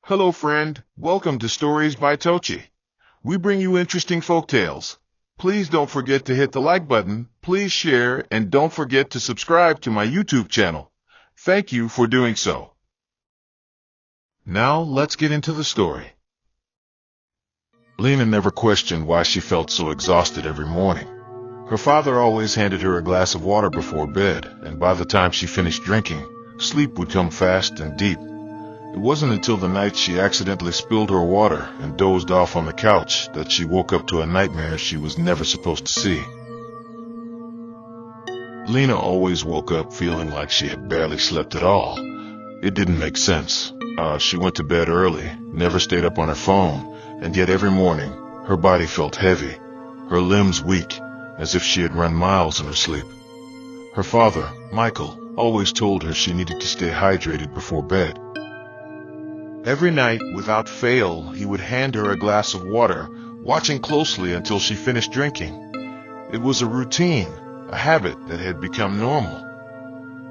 Hello friend, welcome to Stories by Tochi. We bring you interesting folk tales. Please don't forget to hit the like button, please share, and don't forget to subscribe to my YouTube channel. Thank you for doing so. Now let's get into the story. Lena never questioned why she felt so exhausted every morning. Her father always handed her a glass of water before bed, and by the time she finished drinking, sleep would come fast and deep. It wasn't until the night she accidentally spilled her water and dozed off on the couch that she woke up to a nightmare she was never supposed to see. Lena always woke up feeling like she had barely slept at all. It didn't make sense. She went to bed early, never stayed up on her phone, and yet every morning her body felt heavy, her limbs weak, as if she had run miles in her sleep. Her father, Michael, always told her she needed to stay hydrated before bed. Every night, without fail, he would hand her a glass of water, watching closely until she finished drinking. It was a routine, a habit that had become normal.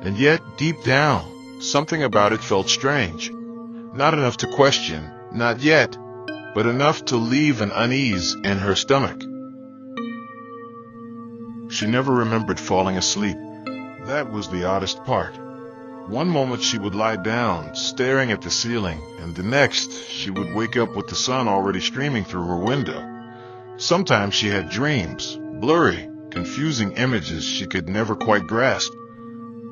And yet, deep down, something about it felt strange. Not enough to question, not yet, but enough to leave an unease in her stomach. She never remembered falling asleep. That was the oddest part. One moment she would lie down, staring at the ceiling, and the next she would wake up with the sun already streaming through her window. Sometimes she had dreams, blurry, confusing images she could never quite grasp.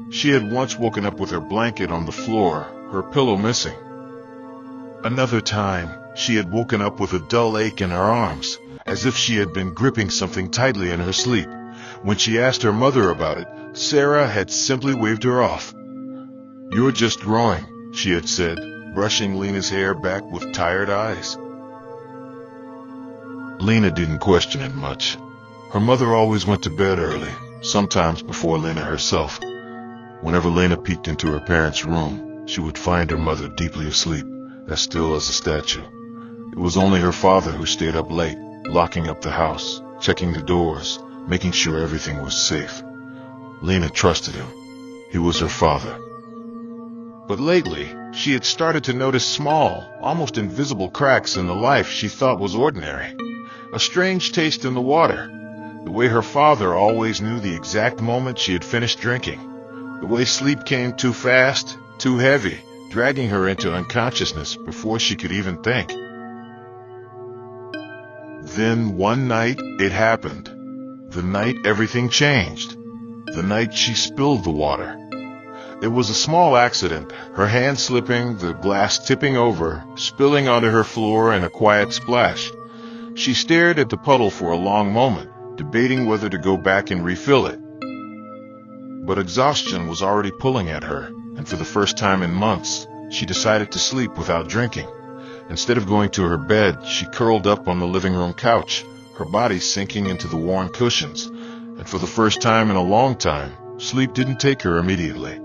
She had once woken up with her blanket on the floor, her pillow missing. Another time, she had woken up with a dull ache in her arms, as if she had been gripping something tightly in her sleep. When she asked her mother about it, Sarah had simply waved her off. "You're just drawing," she had said, brushing Lena's hair back with tired eyes. Lena didn't question it much. Her mother always went to bed early, sometimes before Lena herself. Whenever Lena peeked into her parents' room, she would find her mother deeply asleep, as still as a statue. It was only her father who stayed up late, locking up the house, checking the doors, making sure everything was safe. Lena trusted him. He was her father. But lately, she had started to notice small, almost invisible cracks in the life she thought was ordinary. A strange taste in the water. The way her father always knew the exact moment she had finished drinking. The way sleep came too fast, too heavy, dragging her into unconsciousness before she could even think. Then one night, it happened. The night everything changed. The night she spilled the water. It was a small accident, her hand slipping, the glass tipping over, spilling onto her floor in a quiet splash. She stared at the puddle for a long moment, debating whether to go back and refill it. But exhaustion was already pulling at her, and for the first time in months, she decided to sleep without drinking. Instead of going to her bed, she curled up on the living room couch, her body sinking into the warm cushions, and for the first time in a long time, sleep didn't take her immediately.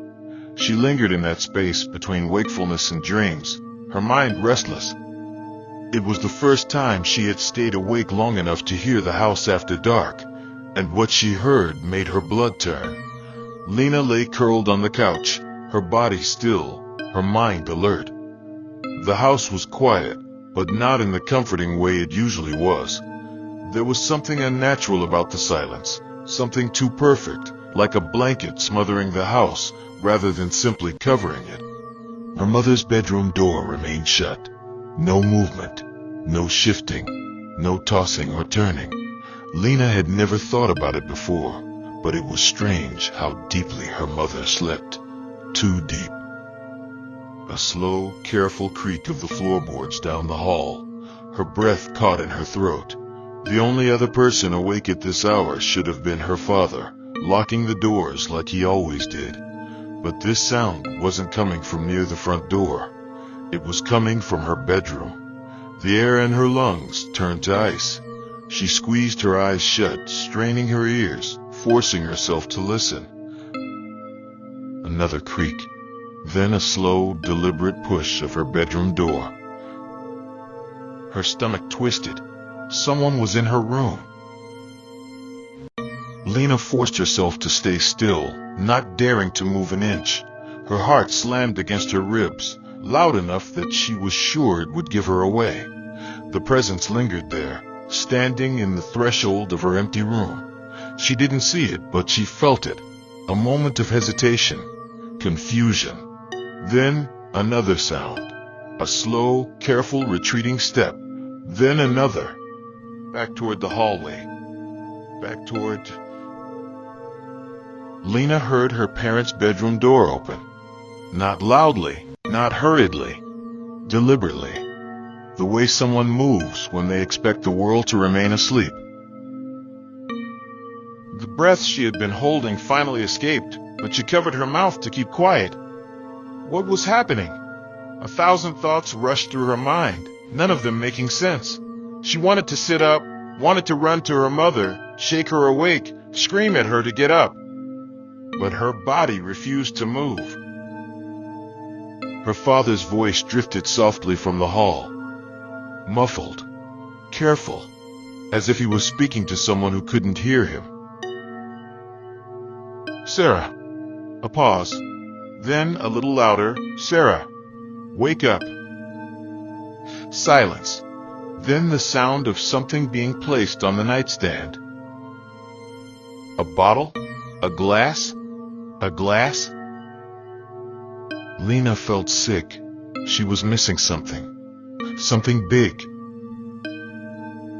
She lingered in that space between wakefulness and dreams, her mind restless. It was the first time she had stayed awake long enough to hear the house after dark, and what she heard made her blood turn. Lena lay curled on the couch, her body still, her mind alert. The house was quiet, but not in the comforting way it usually was. There was something unnatural about the silence, something too perfect, like a blanket smothering the house, rather than simply covering it. Her mother's bedroom door remained shut. No movement, no shifting, no tossing or turning. Lena had never thought about it before, but it was strange how deeply her mother slept. Too deep. A slow, careful creak of the floorboards down the hall. Her breath caught in her throat. The only other person awake at this hour should have been her father, locking the doors like he always did. But this sound wasn't coming from near the front door. It was coming from her bedroom. The air in her lungs turned to ice. She squeezed her eyes shut, straining her ears, forcing herself to listen. Another creak, then a slow, deliberate push of her bedroom door. Her stomach twisted. Someone was in her room. Lena forced herself to stay still, not daring to move an inch. Her heart slammed against her ribs, loud enough that she was sure it would give her away. The presence lingered there, standing in the threshold of her empty room. She didn't see it, but she felt it. A moment of hesitation, confusion. Then another sound. A slow, careful retreating step. Then another. Back toward the hallway. Back toward... Lena heard her parents' bedroom door open. Not loudly, not hurriedly, deliberately. The way someone moves when they expect the world to remain asleep. The breath she had been holding finally escaped, but she covered her mouth to keep quiet. What was happening? 1,000 thoughts rushed through her mind, none of them making sense. She wanted to sit up, wanted to run to her mother, shake her awake, scream at her to get up. But her body refused to move. Her father's voice drifted softly from the hall. Muffled, careful, as if he was speaking to someone who couldn't hear him. Sarah. A pause. Then, a little louder, Sarah, wake up. Silence. Then the sound of something being placed on the nightstand. A bottle? A glass? A glass? Lena felt sick. She was missing something. Something big.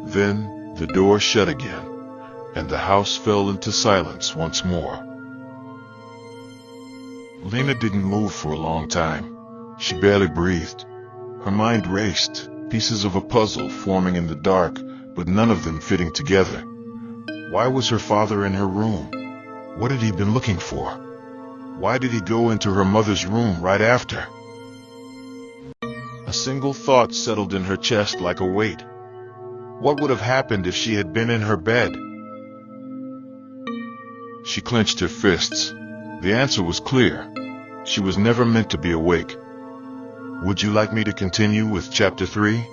Then the door shut again, and the house fell into silence once more. Lena didn't move for a long time. She barely breathed. Her mind raced, pieces of a puzzle forming in the dark, but none of them fitting together. Why was her father in her room? What had he been looking for? Why did he go into her mother's room right after? A single thought settled in her chest like a weight. What would have happened if she had been in her bed? She clenched her fists. The answer was clear. She was never meant to be awake. Would you like me to continue with Chapter 3?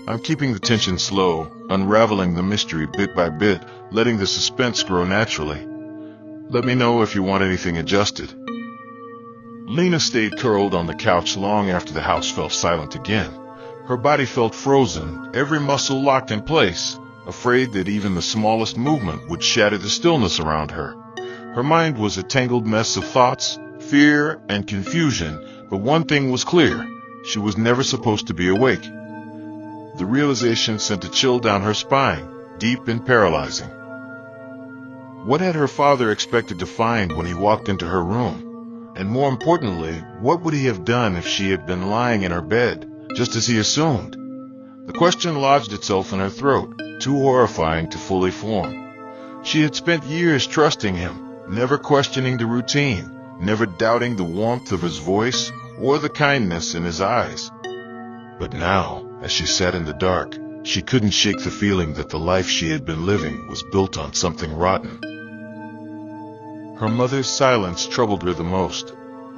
I'm keeping the tension slow, unraveling the mystery bit by bit, letting the suspense grow naturally. Let me know if you want anything adjusted. Lena stayed curled on the couch long after the house fell silent again. Her body felt frozen, every muscle locked in place, afraid that even the smallest movement would shatter the stillness around her. Her mind was a tangled mess of thoughts, fear, and confusion, but one thing was clear. She was never supposed to be awake. The realization sent a chill down her spine, deep and paralyzing. What had her father expected to find when he walked into her room? And more importantly, what would he have done if she had been lying in her bed, just as he assumed? The question lodged itself in her throat, too horrifying to fully form. She had spent years trusting him, never questioning the routine, never doubting the warmth of his voice or the kindness in his eyes. But now, as she sat in the dark, she couldn't shake the feeling that the life she had been living was built on something rotten. Her mother's silence troubled her the most.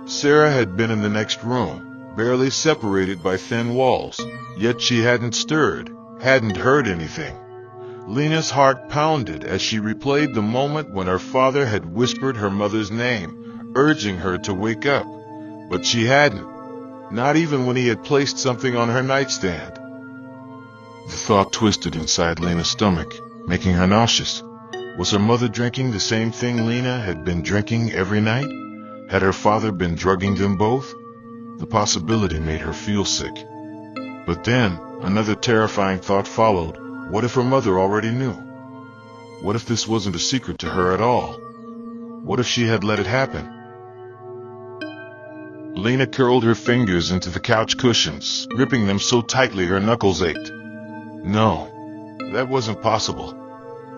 Sarah had been in the next room, barely separated by thin walls, yet she hadn't stirred, hadn't heard anything. Lena's heart pounded as she replayed the moment when her father had whispered her mother's name, urging her to wake up. But she hadn't, not even when he had placed something on her nightstand. The thought twisted inside Lena's stomach, making her nauseous. Was her mother drinking the same thing Lena had been drinking every night? Had her father been drugging them both? The possibility made her feel sick. But then, another terrifying thought followed. What if her mother already knew? What if this wasn't a secret to her at all? What if she had let it happen? Lena curled her fingers into the couch cushions, gripping them so tightly her knuckles ached. No, that wasn't possible.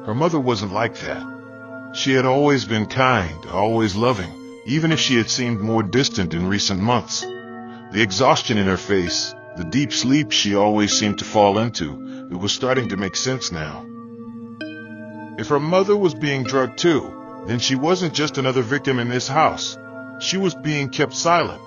Her mother wasn't like that. She had always been kind, always loving, even if she had seemed more distant in recent months. The exhaustion in her face, the deep sleep she always seemed to fall into, it was starting to make sense now. If her mother was being drugged too, then she wasn't just another victim in this house. She was being kept silent.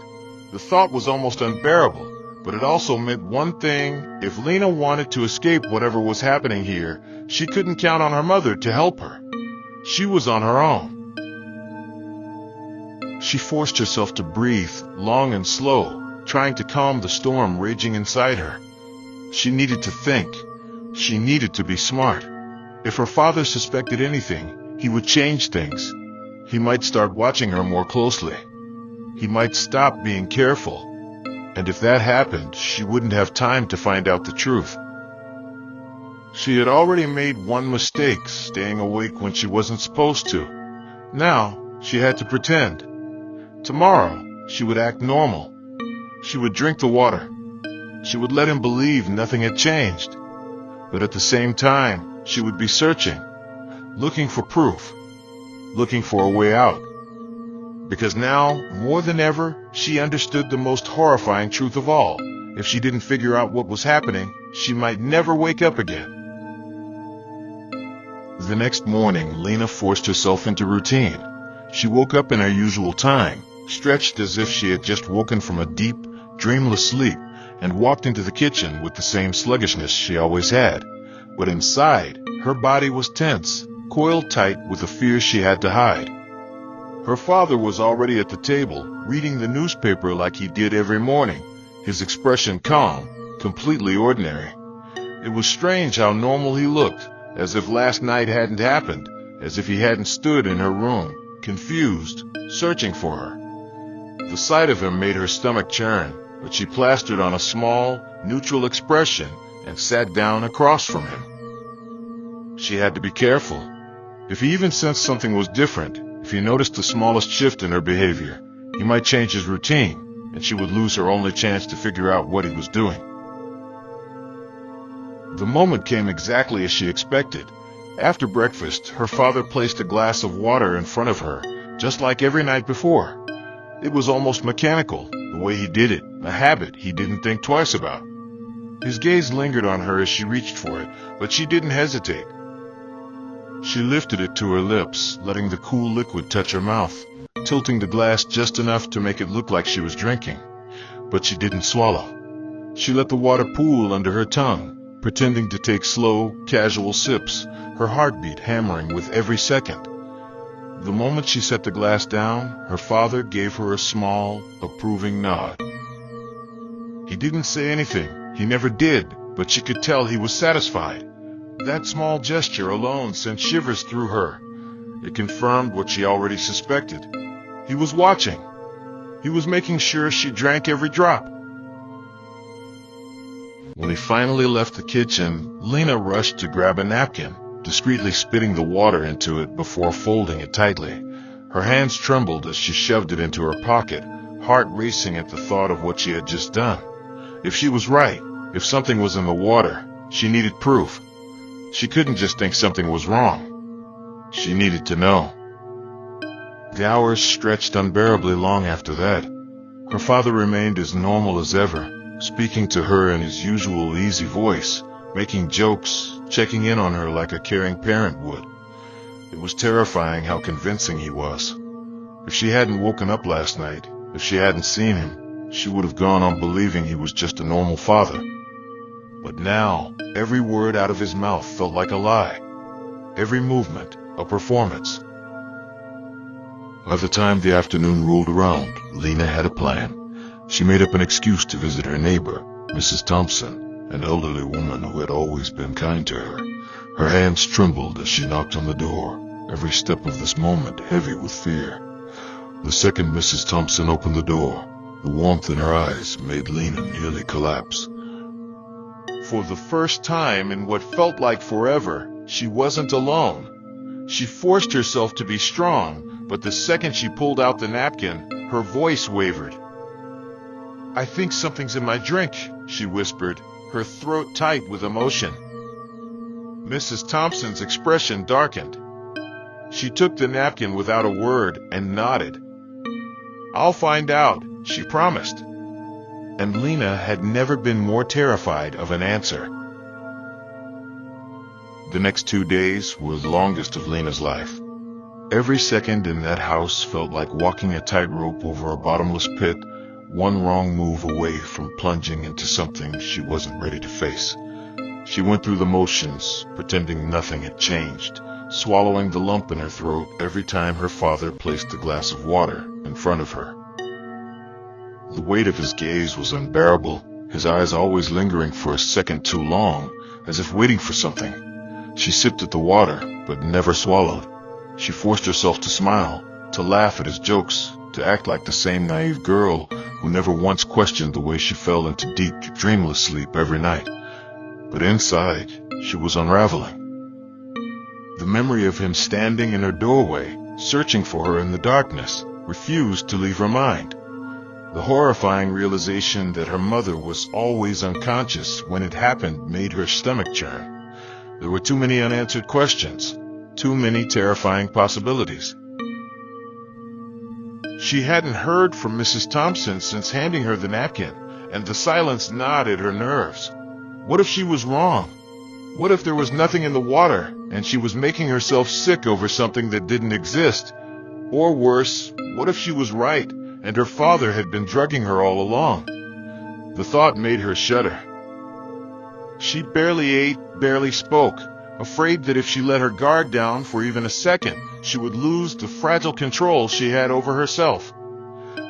The thought was almost unbearable, but it also meant one thing. If Lena wanted to escape whatever was happening here, she couldn't count on her mother to help her. She was on her own. She forced herself to breathe, long and slow, trying to calm the storm raging inside her. She needed to think. She needed to be smart. If her father suspected anything, he would change things. He might start watching her more closely. He might stop being careful. And if that happened, she wouldn't have time to find out the truth. She had already made one mistake, staying awake when she wasn't supposed to. Now, she had to pretend. Tomorrow, she would act normal. She would drink the water. She would let him believe nothing had changed. But at the same time, she would be searching, looking for proof, looking for a way out. Because now, more than ever, she understood the most horrifying truth of all. If she didn't figure out what was happening, she might never wake up again. The next morning, Lena forced herself into routine. She woke up in her usual time, stretched as if she had just woken from a deep, dreamless sleep, and walked into the kitchen with the same sluggishness she always had. But inside, her body was tense, coiled tight with a fear she had to hide. Her father was already at the table, reading the newspaper like he did every morning, his expression calm, completely ordinary. It was strange how normal he looked, as if last night hadn't happened, as if he hadn't stood in her room, confused, searching for her. The sight of him made her stomach churn, but she plastered on a small, neutral expression and sat down across from him. She had to be careful. If he even sensed something was different, if he noticed the smallest shift in her behavior, he might change his routine, and she would lose her only chance to figure out what he was doing. The moment came exactly as she expected. After breakfast, her father placed a glass of water in front of her, just like every night before. It was almost mechanical, the way he did it, a habit he didn't think twice about. His gaze lingered on her as she reached for it, but she didn't hesitate. She lifted it to her lips, letting the cool liquid touch her mouth, tilting the glass just enough to make it look like she was drinking. But she didn't swallow. She let the water pool under her tongue, pretending to take slow, casual sips, her heartbeat hammering with every second. The moment she set the glass down, her father gave her a small, approving nod. He didn't say anything, he never did, but she could tell he was satisfied. That small gesture alone sent shivers through her. It confirmed what she already suspected. He was watching. He was making sure she drank every drop. When he finally left the kitchen, Lena rushed to grab a napkin, discreetly spitting the water into it before folding it tightly. Her hands trembled as she shoved it into her pocket, heart racing at the thought of what she had just done. If she was right, if something was in the water, she needed proof. She couldn't just think something was wrong. She needed to know. The hours stretched unbearably long after that. Her father remained as normal as ever, speaking to her in his usual easy voice, making jokes, checking in on her like a caring parent would. It was terrifying how convincing he was. If she hadn't woken up last night, if she hadn't seen him, she would have gone on believing he was just a normal father. But now, every word out of his mouth felt like a lie. Every movement, a performance. By the time the afternoon rolled around, Lena had a plan. She made up an excuse to visit her neighbor, Mrs. Thompson, an elderly woman who had always been kind to her. Her hands trembled as she knocked on the door, every step of this moment heavy with fear. The second Mrs. Thompson opened the door, the warmth in her eyes made Lena nearly collapse. For the first time in what felt like forever, she wasn't alone. She forced herself to be strong, but the second she pulled out the napkin, her voice wavered. "I think something's in my drink," she whispered, her throat tight with emotion. Mrs. Thompson's expression darkened. She took the napkin without a word and nodded. "I'll find out," she promised. And Lena had never been more terrified of an answer. The next 2 days were the longest of Lena's life. Every second in that house felt like walking a tightrope over a bottomless pit, one wrong move away from plunging into something she wasn't ready to face. She went through the motions, pretending nothing had changed, swallowing the lump in her throat every time her father placed a glass of water in front of her. The weight of his gaze was unbearable, his eyes always lingering for a second too long, as if waiting for something. She sipped at the water, but never swallowed. She forced herself to smile, to laugh at his jokes, to act like the same naive girl who never once questioned the way she fell into deep, dreamless sleep every night. But inside, she was unraveling. The memory of him standing in her doorway, searching for her in the darkness, refused to leave her mind. The horrifying realization that her mother was always unconscious when it happened made her stomach churn. There were too many unanswered questions, too many terrifying possibilities. She hadn't heard from Mrs. Thompson since handing her the napkin, and the silence gnawed at her nerves. What if she was wrong? What if there was nothing in the water, and she was making herself sick over something that didn't exist? Or worse, what if she was right, and her father had been drugging her all along? The thought made her shudder. She barely ate, barely spoke, afraid that if she let her guard down for even a second, she would lose the fragile control she had over herself.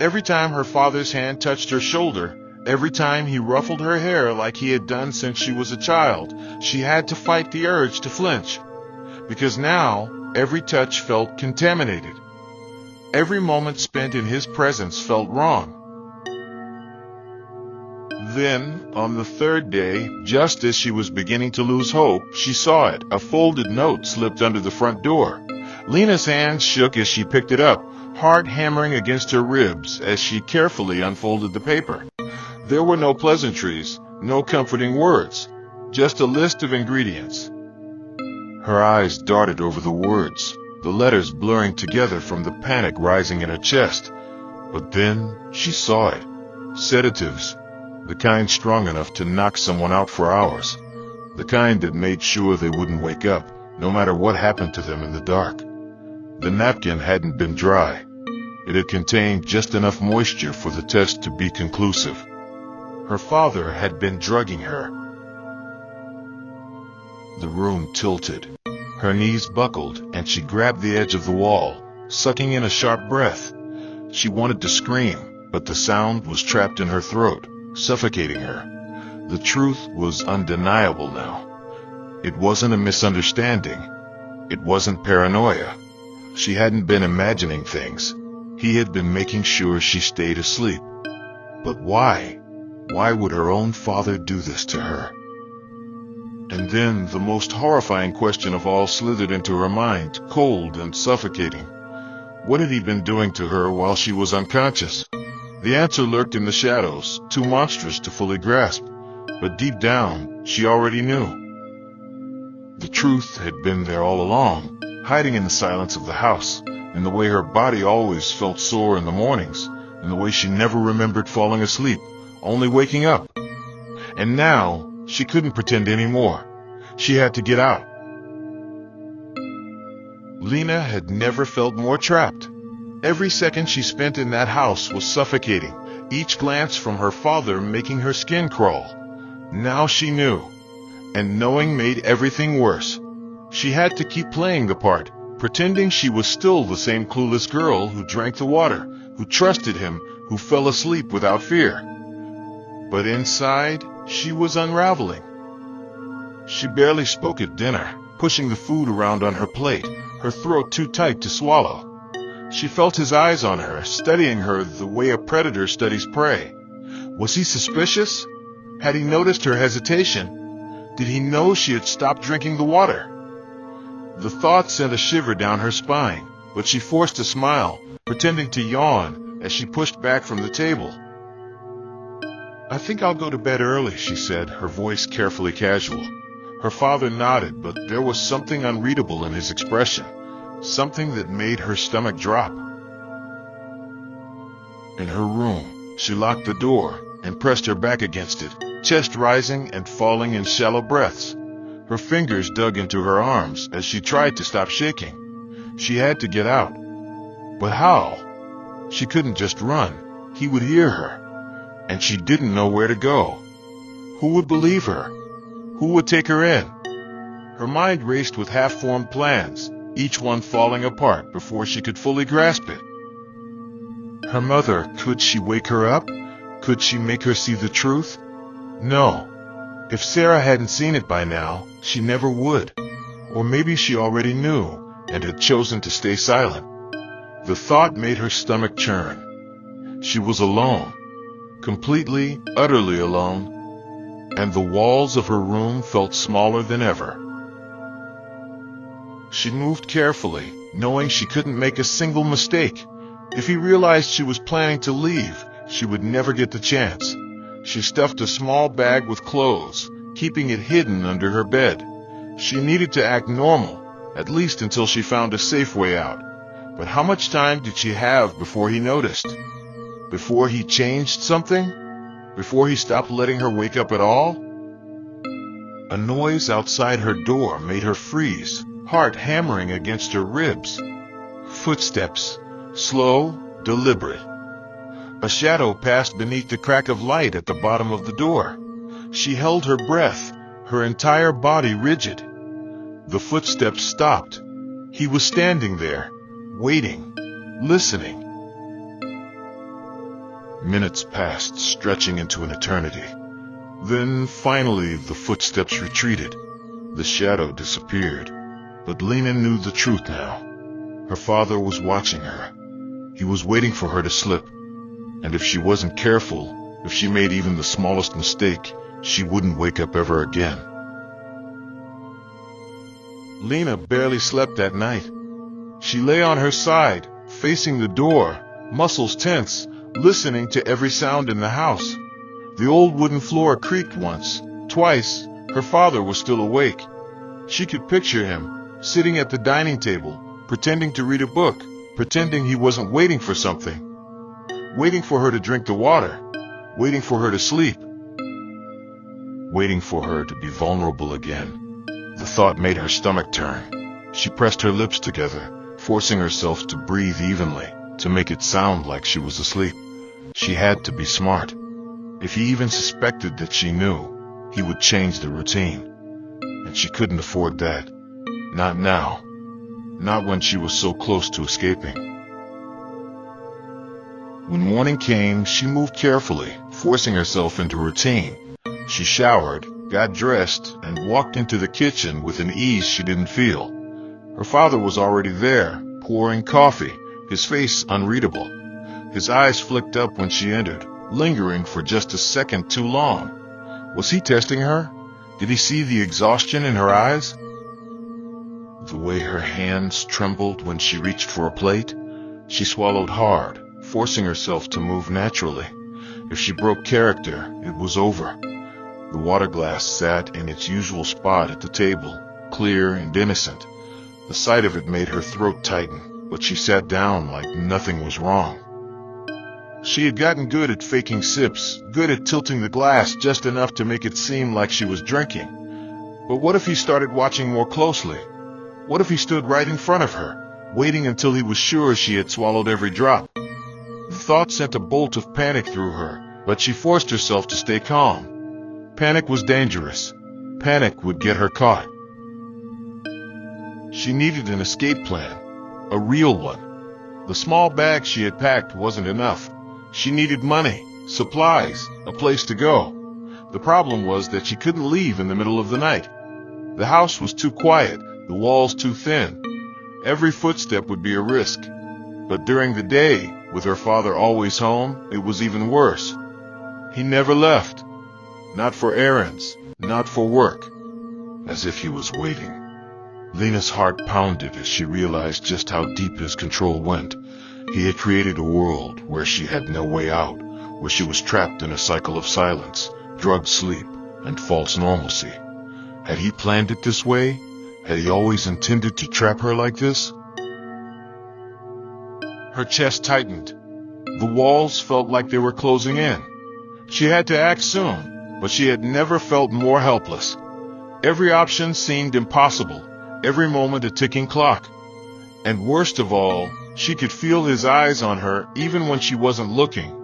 Every time her father's hand touched her shoulder, every time he ruffled her hair like he had done since she was a child, she had to fight the urge to flinch. Because now, every touch felt contaminated. Every moment spent in his presence felt wrong. Then, on the third day, just as she was beginning to lose hope, she saw it. A folded note slipped under the front door. Lena's hands shook as she picked it up, heart hammering against her ribs as she carefully unfolded the paper. There were no pleasantries, no comforting words, just a list of ingredients. Her eyes darted over the words, the letters blurring together from the panic rising in her chest. But then she saw it. Sedatives. The kind strong enough to knock someone out for hours. The kind that made sure they wouldn't wake up, no matter what happened to them in the dark. The napkin hadn't been dry. It had contained just enough moisture for the test to be conclusive. Her father had been drugging her. The room tilted. Her knees buckled, and she grabbed the edge of the wall, sucking in a sharp breath. She wanted to scream, but the sound was trapped in her throat, suffocating her. The truth was undeniable now. It wasn't a misunderstanding. It wasn't paranoia. She hadn't been imagining things. He had been making sure she stayed asleep. But why? Why would her own father do this to her? And then the most horrifying question of all slithered into her mind, cold and suffocating. What had he been doing to her while she was unconscious? The answer lurked in the shadows, too monstrous to fully grasp. But deep down, she already knew. The truth had been there all along, hiding in the silence of the house, in the way her body always felt sore in the mornings, in the way she never remembered falling asleep, only waking up. And now, she couldn't pretend anymore. She had to get out. Lena had never felt more trapped. Every second she spent in that house was suffocating, each glance from her father making her skin crawl. Now she knew, and knowing made everything worse. She had to keep playing the part, pretending she was still the same clueless girl who drank the water, who trusted him, who fell asleep without fear. But inside, she was unraveling. She barely spoke at dinner, pushing the food around on her plate, her throat too tight to swallow. She felt his eyes on her, studying her the way a predator studies prey. Was he suspicious? Had he noticed her hesitation? Did he know she had stopped drinking the water? The thought sent a shiver down her spine, but she forced a smile, pretending to yawn as she pushed back from the table. "I think I'll go to bed early," she said, her voice carefully casual. Her father nodded, but there was something unreadable in his expression, something that made her stomach drop. In her room, she locked the door and pressed her back against it, chest rising and falling in shallow breaths. Her fingers dug into her arms as she tried to stop shaking. She had to get out. But how? She couldn't just run. He would hear her. And she didn't know where to go. Who would believe her? Who would take her in? Her mind raced with half-formed plans, each one falling apart before she could fully grasp it. Her mother, could she wake her up? Could she make her see the truth? No. If Sarah hadn't seen it by now, she never would. Or maybe she already knew and had chosen to stay silent. The thought made her stomach churn. She was alone. Completely, utterly alone. And the walls of her room felt smaller than ever. She moved carefully, knowing she couldn't make a single mistake. If he realized she was planning to leave, she would never get the chance. She stuffed a small bag with clothes, keeping it hidden under her bed. She needed to act normal, at least until she found a safe way out. But how much time did she have before he noticed? Before he changed something? Before he stopped letting her wake up at all? A noise outside her door made her freeze, heart hammering against her ribs. Footsteps, slow, deliberate. A shadow passed beneath the crack of light at the bottom of the door. She held her breath, her entire body rigid. The footsteps stopped. He was standing there, waiting, listening. Minutes passed, stretching into an eternity. Then, finally, the footsteps retreated. The shadow disappeared. But Lena knew the truth now. Her father was watching her. He was waiting for her to slip. And if she wasn't careful, if she made even the smallest mistake, she wouldn't wake up ever again. Lena barely slept that night. She lay on her side, facing the door, muscles tense, listening to every sound in the house. The old wooden floor creaked once, twice. Her father was still awake. She could picture him, sitting at the dining table, pretending to read a book, pretending he wasn't waiting for something. Waiting for her to drink the water, waiting for her to sleep, waiting for her to be vulnerable again. The thought made her stomach turn. She pressed her lips together, forcing herself to breathe evenly, to make it sound like she was asleep. She had to be smart. If he even suspected that she knew, he would change the routine. And she couldn't afford that. Not now. Not when she was so close to escaping. When morning came, she moved carefully, forcing herself into routine. She showered, got dressed, and walked into the kitchen with an ease she didn't feel. Her father was already there, pouring coffee, his face unreadable. His eyes flicked up when she entered, lingering for just a second too long. Was he testing her? Did he see the exhaustion in her eyes? The way her hands trembled when she reached for a plate? She swallowed hard, forcing herself to move naturally. If she broke character, it was over. The water glass sat in its usual spot at the table, clear and innocent. The sight of it made her throat tighten, but she sat down like nothing was wrong. She had gotten good at faking sips, good at tilting the glass just enough to make it seem like she was drinking. But what if he started watching more closely? What if he stood right in front of her, waiting until he was sure she had swallowed every drop? The thought sent a bolt of panic through her, but she forced herself to stay calm. Panic was dangerous. Panic would get her caught. She needed an escape plan, a real one. The small bag she had packed wasn't enough. She needed money, supplies, a place to go. The problem was that she couldn't leave in the middle of the night. The house was too quiet, the walls too thin. Every footstep would be a risk. But during the day, with her father always home, it was even worse. He never left. Not for errands, not for work. As if he was waiting. Lena's heart pounded as she realized just how deep his control went. He had created a world where she had no way out, where she was trapped in a cycle of silence, drugged sleep, and false normalcy. Had he planned it this way? Had he always intended to trap her like this? Her chest tightened. The walls felt like they were closing in. She had to act soon, but she had never felt more helpless. Every option seemed impossible, every moment a ticking clock. And worst of all, she could feel his eyes on her even when she wasn't looking.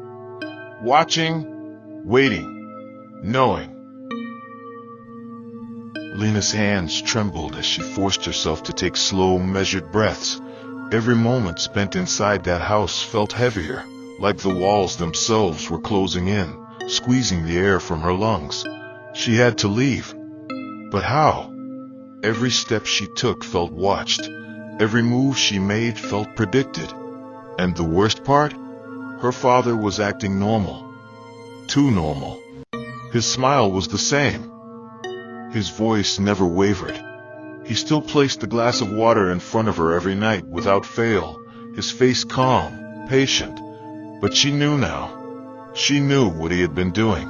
Watching, waiting, knowing. Lena's hands trembled as she forced herself to take slow, measured breaths. Every moment spent inside that house felt heavier, like the walls themselves were closing in, squeezing the air from her lungs. She had to leave. But how? Every step she took felt watched. Every move she made felt predicted. And the worst part? Her father was acting normal. Too normal. His smile was the same. His voice never wavered. He still placed the glass of water in front of her every night without fail, his face calm, patient. But she knew now. She knew what he had been doing.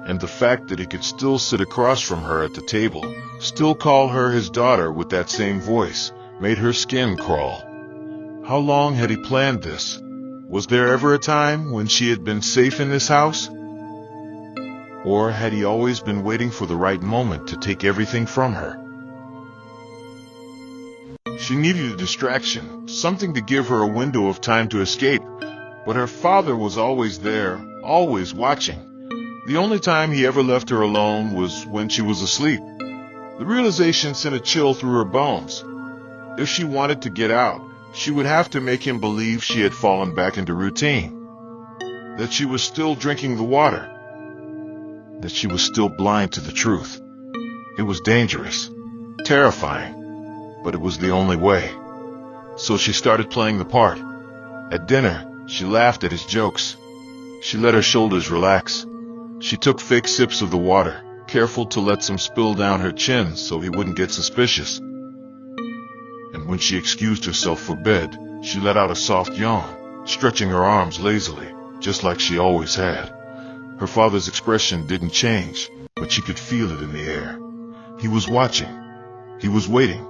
And the fact that he could still sit across from her at the table, still call her his daughter with that same voice, made her skin crawl. How long had he planned this? Was there ever a time when she had been safe in this house? Or had he always been waiting for the right moment to take everything from her? She needed a distraction, something to give her a window of time to escape, but her father was always there, always watching. The only time he ever left her alone was when she was asleep. The realization sent a chill through her bones. If she wanted to get out, she would have to make him believe she had fallen back into routine, that she was still drinking the water, that she was still blind to the truth. It was dangerous, terrifying, but it was the only way. So she started playing the part. At dinner, she laughed at his jokes. She let her shoulders relax. She took fake sips of the water, careful to let some spill down her chin so he wouldn't get suspicious. And when she excused herself for bed, she let out a soft yawn, stretching her arms lazily, just like she always had. Her father's expression didn't change, but she could feel it in the air. He was watching. He was waiting.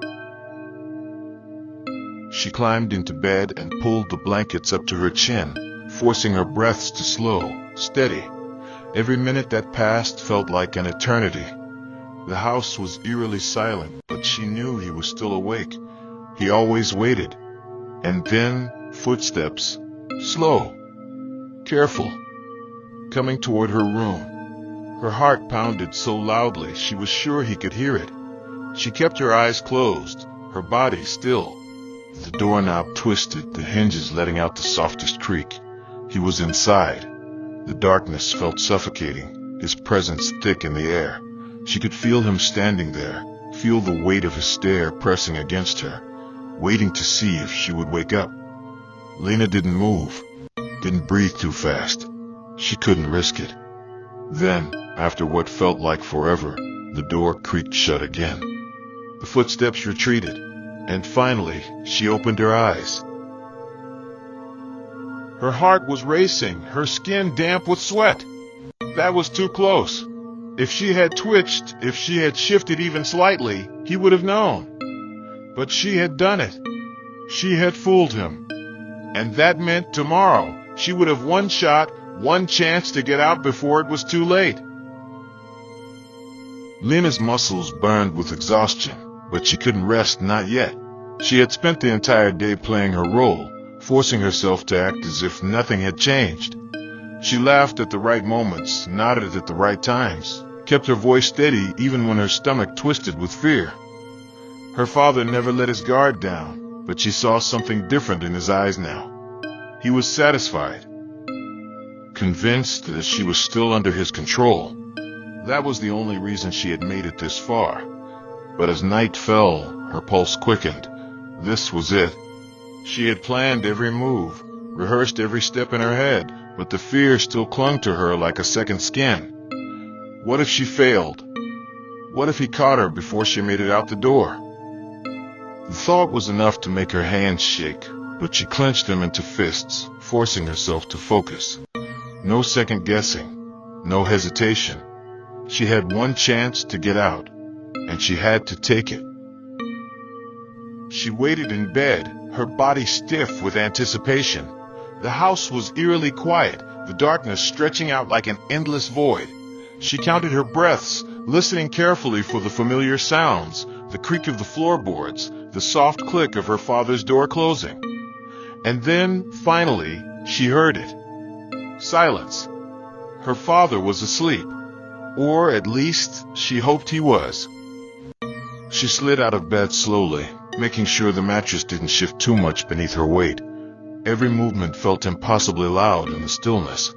She climbed into bed and pulled the blankets up to her chin, forcing her breaths to slow, steady. Every minute that passed felt like an eternity. The house was eerily silent, but she knew he was still awake. He always waited. And then, footsteps, slow, careful, coming toward her room. Her heart pounded so loudly she was sure he could hear it. She kept her eyes closed, her body still. The doorknob twisted, the hinges letting out the softest creak. He was inside. The darkness felt suffocating, his presence thick in the air. She could feel him standing there, feel the weight of his stare pressing against her, waiting to see if she would wake up. Lena didn't move, didn't breathe too fast. She couldn't risk it. Then, after what felt like forever, the door creaked shut again. The footsteps retreated, and finally, she opened her eyes. Her heart was racing, her skin damp with sweat. That was too close. If she had twitched, if she had shifted even slightly, he would have known. But she had done it. She had fooled him. And that meant tomorrow, she would have one shot, one chance to get out before it was too late. Lena's muscles burned with exhaustion, but she couldn't rest, not yet. She had spent the entire day playing her role, forcing herself to act as if nothing had changed. She laughed at the right moments, nodded at the right times, kept her voice steady even when her stomach twisted with fear. Her father never let his guard down, but she saw something different in his eyes now. He was satisfied, convinced that she was still under his control. That was the only reason she had made it this far. But as night fell, her pulse quickened. This was it. She had planned every move, rehearsed every step in her head, but the fear still clung to her like a second skin. What if she failed? What if he caught her before she made it out the door? The thought was enough to make her hands shake, but she clenched them into fists, forcing herself to focus. No second guessing, no hesitation. She had one chance to get out, and she had to take it. She waited in bed, her body stiff with anticipation. The house was eerily quiet, the darkness stretching out like an endless void. She counted her breaths, listening carefully for the familiar sounds, the creak of the floorboards, the soft click of her father's door closing. And then, finally, she heard it. Silence. Her father was asleep. Or, at least, she hoped he was. She slid out of bed slowly, making sure the mattress didn't shift too much beneath her weight. Every movement felt impossibly loud in the stillness.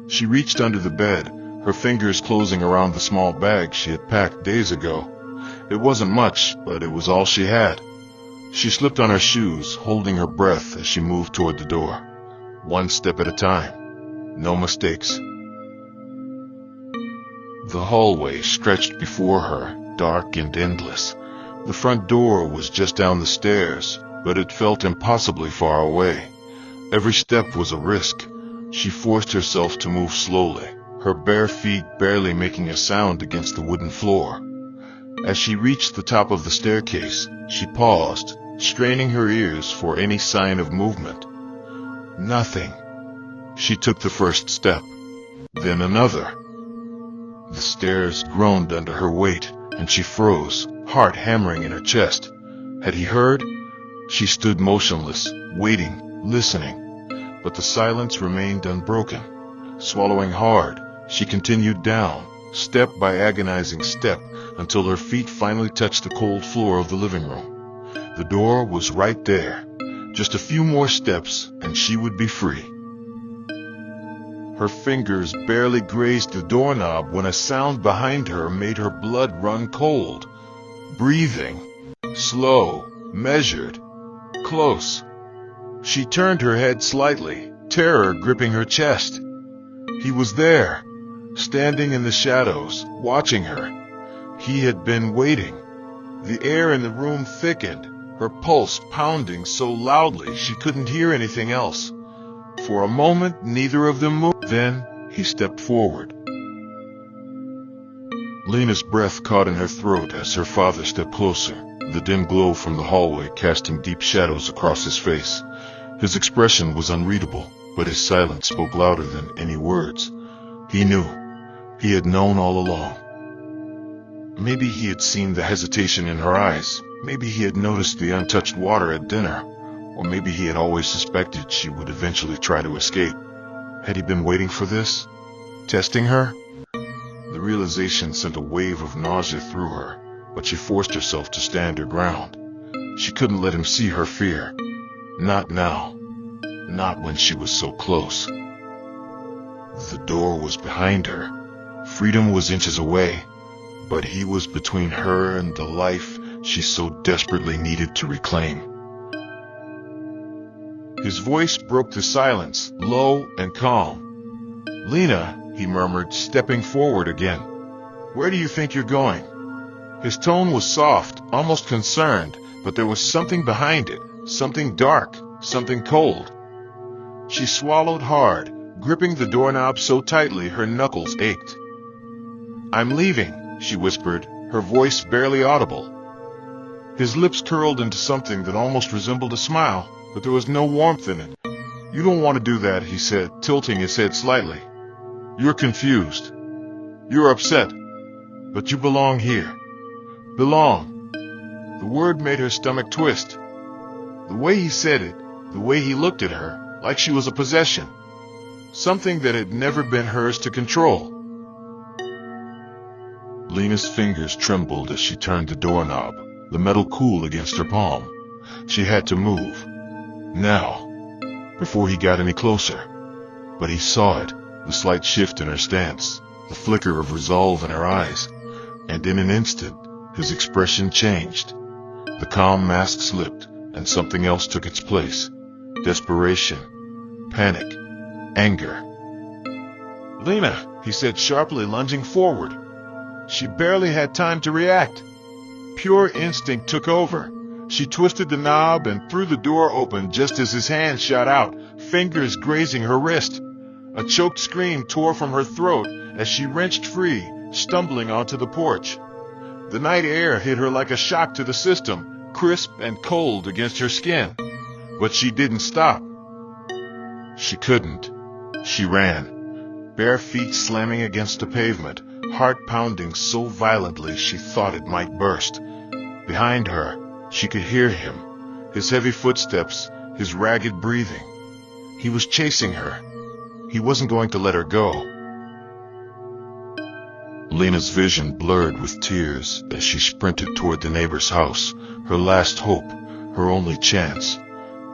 She reached under the bed, her fingers closing around the small bag she had packed days ago. It wasn't much, but it was all she had. She slipped on her shoes, holding her breath as she moved toward the door. One step at a time. No mistakes. The hallway stretched before her, dark and endless. The front door was just down the stairs, but it felt impossibly far away. Every step was a risk. She forced herself to move slowly, her bare feet barely making a sound against the wooden floor. As she reached the top of the staircase, she paused, straining her ears for any sign of movement. Nothing. She took the first step, then another. The stairs groaned under her weight, and she froze, heart hammering in her chest. Had he heard? She stood motionless, waiting, listening. But the silence remained unbroken. Swallowing hard, she continued down, step by agonizing step, until her feet finally touched the cold floor of the living room. The door was right there. Just a few more steps, and she would be free. Her fingers barely grazed the doorknob when a sound behind her made her blood run cold. Breathing. Slow, measured, close. She turned her head slightly, terror gripping her chest. He was there, standing in the shadows, watching her. He had been waiting. The air in the room thickened, her pulse pounding so loudly she couldn't hear anything else. For a moment, neither of them moved. Then, he stepped forward. Lena's breath caught in her throat as her father stepped closer, the dim glow from the hallway casting deep shadows across his face. His expression was unreadable, but his silence spoke louder than any words. He knew. He had known all along. Maybe he had seen the hesitation in her eyes. Maybe he had noticed the untouched water at dinner. Or maybe he had always suspected she would eventually try to escape. Had he been waiting for this? Testing her? The realization sent a wave of nausea through her, but she forced herself to stand her ground. She couldn't let him see her fear. Not now. Not when she was so close. The door was behind her. Freedom was inches away, but he was between her and the life she so desperately needed to reclaim. His voice broke the silence, low and calm. "Lena," he murmured, stepping forward again. "Where do you think you're going?" His tone was soft, almost concerned, but there was something behind it, something dark, something cold. She swallowed hard, gripping the doorknob so tightly her knuckles ached. "I'm leaving," she whispered, her voice barely audible. His lips curled into something that almost resembled a smile, but there was no warmth in it. "You don't want to do that," he said, tilting his head slightly. "You're confused. You're upset. But you belong here. Belong." The word made her stomach twist. The way he said it, the way he looked at her, like she was a possession. Something that had never been hers to control. Lena's fingers trembled as she turned the doorknob, the metal cool against her palm. She had to move. Now, before he got any closer. But he saw it, the slight shift in her stance, the flicker of resolve in her eyes, and in an instant, his expression changed. The calm mask slipped, and something else took its place. Desperation, panic, anger. "Lena," he said sharply, lunging forward. She barely had time to react. Pure instinct took over. She twisted the knob and threw the door open just as his hand shot out, fingers grazing her wrist. A choked scream tore from her throat as she wrenched free, stumbling onto the porch. The night air hit her like a shock to the system, crisp and cold against her skin. But she didn't stop. She couldn't. She ran, bare feet slamming against the pavement, heart pounding so violently she thought it might burst. Behind her, she could hear him, his heavy footsteps, his ragged breathing. He was chasing her. He wasn't going to let her go. Lena's vision blurred with tears as she sprinted toward the neighbor's house, her last hope, her only chance.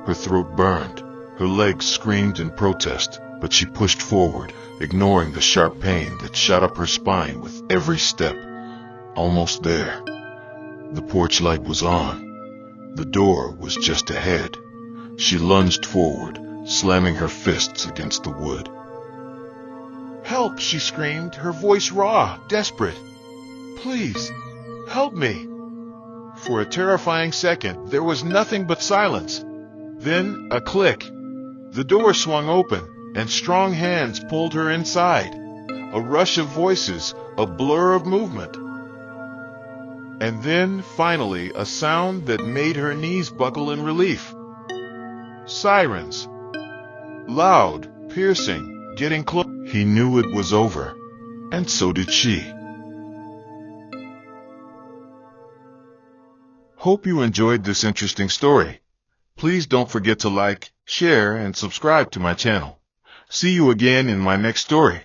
Her throat burned, Her legs screamed in protest, but she pushed forward, ignoring the sharp pain that shot up her spine with every step. Almost there. The porch light was on. The door was just ahead. She lunged forward, slamming her fists against the wood. "Help!" she screamed, her voice raw, desperate. "Please, help me!" For a terrifying second, there was nothing but silence. Then, a click. The door swung open, and strong hands pulled her inside. A rush of voices, a blur of movement. And then, finally, a sound that made her knees buckle in relief. Sirens. Loud, piercing, getting close. He knew it was over, and so did she. Hope you enjoyed this interesting story. Please don't forget to like, share, and subscribe to my channel. See you again in my next story.